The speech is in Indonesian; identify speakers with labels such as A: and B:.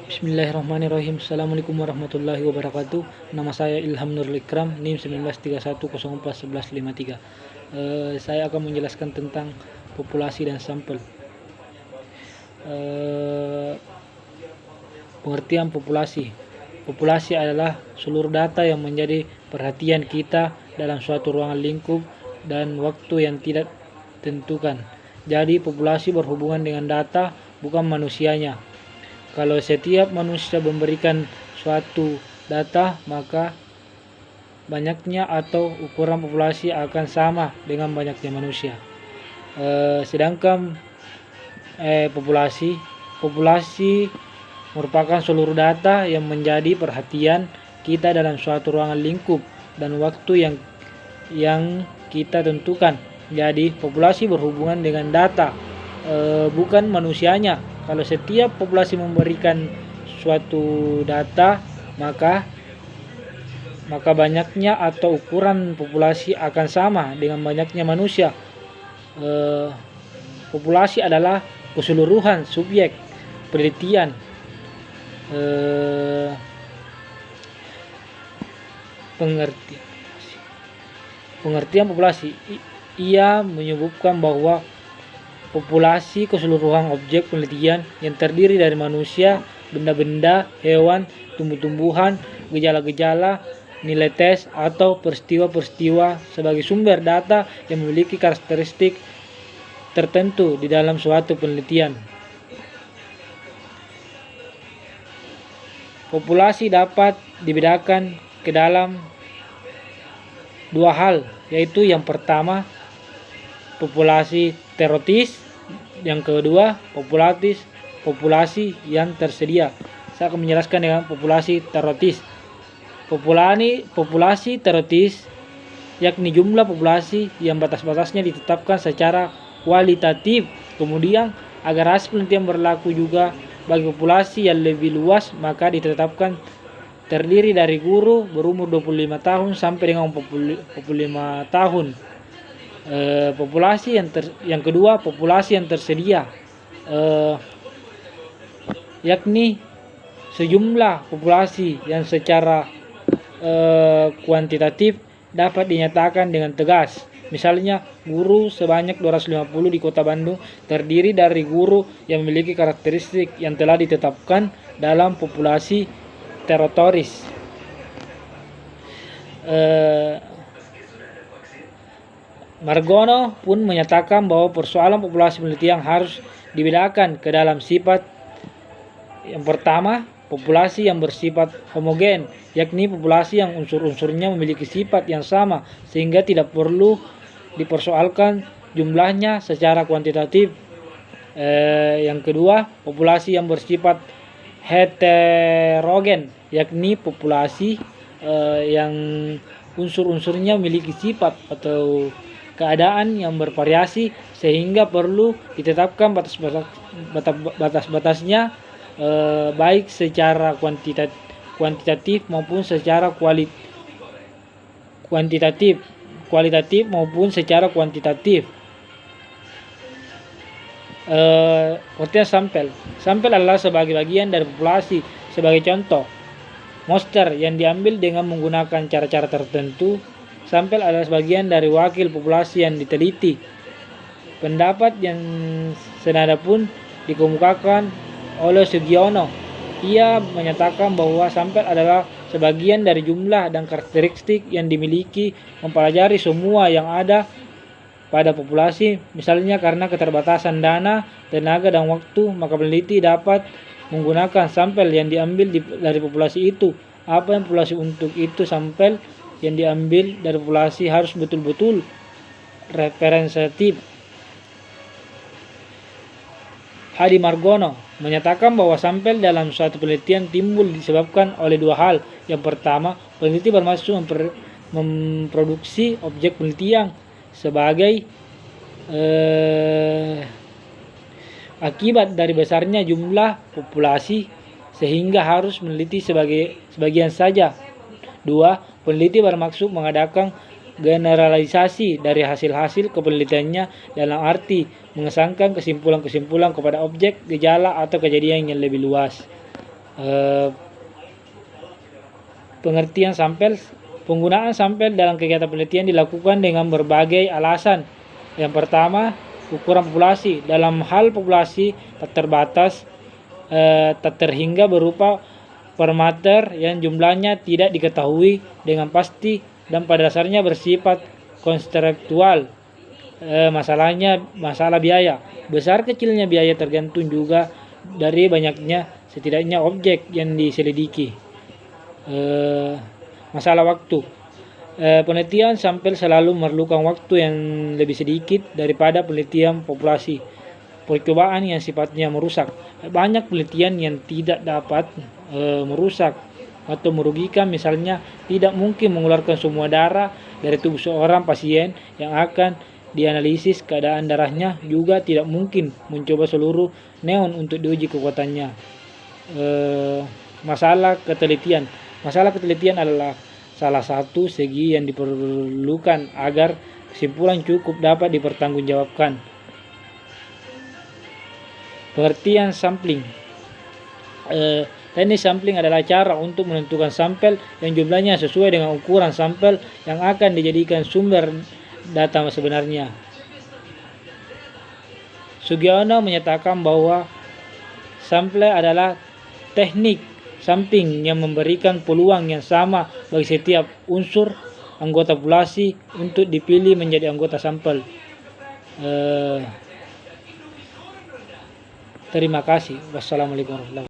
A: Bismillahirrahmanirrahim. Assalamualaikum warahmatullahi wabarakatuh. Nama saya Ilham Nurul Ikram, NIM 1931041153. Saya akan menjelaskan tentang populasi dan sampel. Pengertian populasi. Populasi adalah seluruh data yang menjadi perhatian kita dalam suatu ruangan lingkup dan waktu yang tidak tentukan. Jadi populasi berhubungan dengan data, bukan manusianya. Kalau setiap manusia memberikan suatu data, maka banyaknya atau ukuran populasi akan sama dengan banyaknya manusia. Sedangkan populasi merupakan seluruh data yang menjadi perhatian kita dalam suatu ruangan lingkup dan waktu yang kita tentukan. Jadi populasi berhubungan dengan data, bukan manusianya. Kalau setiap populasi memberikan suatu data, maka banyaknya atau ukuran populasi akan sama dengan banyaknya manusia. Populasi adalah keseluruhan subjek penelitian. Pengertian populasi. Ia menyebutkan bahwa populasi keseluruhan objek penelitian yang terdiri dari manusia, benda-benda, hewan, tumbuh-tumbuhan, gejala-gejala, nilai tes, atau peristiwa-peristiwa sebagai sumber data yang memiliki karakteristik tertentu di dalam suatu penelitian. Populasi dapat dibedakan ke dalam dua hal, yaitu yang pertama populasi teoritis, yang kedua populasi yang tersedia. Saya akan menjelaskan dengan populasi teoritis. Populasi teoritis yakni jumlah populasi yang batas-batasnya ditetapkan secara kualitatif. Kemudian agar hasil penelitian berlaku juga bagi populasi yang lebih luas, maka ditetapkan terdiri dari guru berumur 25 tahun sampai dengan 45 tahun. Yang kedua populasi yang tersedia, yakni sejumlah populasi yang secara kuantitatif dapat dinyatakan dengan tegas. Misalnya guru sebanyak 250 di Kota Bandung terdiri dari guru yang memiliki karakteristik yang telah ditetapkan dalam populasi teoritis. Margono pun menyatakan bahwa persoalan populasi penelitian harus dibedakan ke dalam sifat. Yang pertama, populasi yang bersifat homogen, yakni populasi yang unsur-unsurnya memiliki sifat yang sama sehingga tidak perlu dipersoalkan jumlahnya secara kuantitatif. Yang kedua, populasi yang bersifat heterogen, yakni populasi yang unsur-unsurnya memiliki sifat atau keadaan yang bervariasi sehingga perlu ditetapkan batas-batasnya, baik secara kuantitatif maupun secara kualitatif maupun secara kuantitatif. Pengertian sampel. Sampel adalah sebagai bagian dari populasi. Sebagai contoh, monster yang diambil dengan menggunakan cara-cara tertentu. Sampel adalah sebagian dari wakil populasi yang diteliti. Pendapat yang senada pun dikemukakan oleh Sugiono. Ia menyatakan bahwa sampel adalah sebagian dari jumlah dan karakteristik yang dimiliki mempelajari semua yang ada pada populasi. Misalnya karena keterbatasan dana, tenaga, dan waktu, maka peneliti dapat menggunakan sampel yang diambil dari populasi itu. Apa yang populasi untuk itu? Sampel yang diambil dari populasi harus betul-betul representatif. Hadi Margono menyatakan bahwa sampel dalam suatu penelitian timbul disebabkan oleh dua hal. Yang pertama, peneliti bermaksud memproduksi objek penelitian sebagai akibat dari besarnya jumlah populasi sehingga harus meneliti sebagian saja. Dua, peneliti bermaksud mengadakan generalisasi dari hasil-hasil kepenelitiannya dalam arti mengesankan kesimpulan-kesimpulan kepada objek, gejala, atau kejadian yang lebih luas. Eh, Pengertian sampel. Penggunaan sampel dalam kegiatan penelitian dilakukan dengan berbagai alasan. Yang pertama, ukuran populasi. Dalam hal populasi tak terbatas, tak terhingga berupa parameter yang jumlahnya tidak diketahui dengan pasti dan pada dasarnya bersifat konseptual. Masalah biaya. Besar kecilnya biaya tergantung juga dari banyaknya setidaknya objek yang diselidiki. Masalah waktu. Penelitian sampel selalu memerlukan waktu yang lebih sedikit daripada penelitian populasi. Percobaan yang sifatnya merusak. Banyak penelitian yang tidak dapat merusak atau merugikan, misalnya tidak mungkin mengeluarkan semua darah dari tubuh seorang pasien yang akan dianalisis keadaan darahnya, juga tidak mungkin mencoba seluruh neon untuk diuji kekuatannya. Masalah ketelitian. Masalah ketelitian adalah salah satu segi yang diperlukan agar kesimpulan cukup dapat dipertanggungjawabkan. Pengertian sampling. Teknik sampling adalah cara untuk menentukan sampel yang jumlahnya sesuai dengan ukuran sampel yang akan dijadikan sumber data sebenarnya. Sugiono menyatakan bahwa sampel adalah teknik sampling yang memberikan peluang yang sama bagi setiap unsur anggota populasi untuk dipilih menjadi anggota sampel. Terima kasih. Wassalamualaikum warahmatullahi wabarakatuh.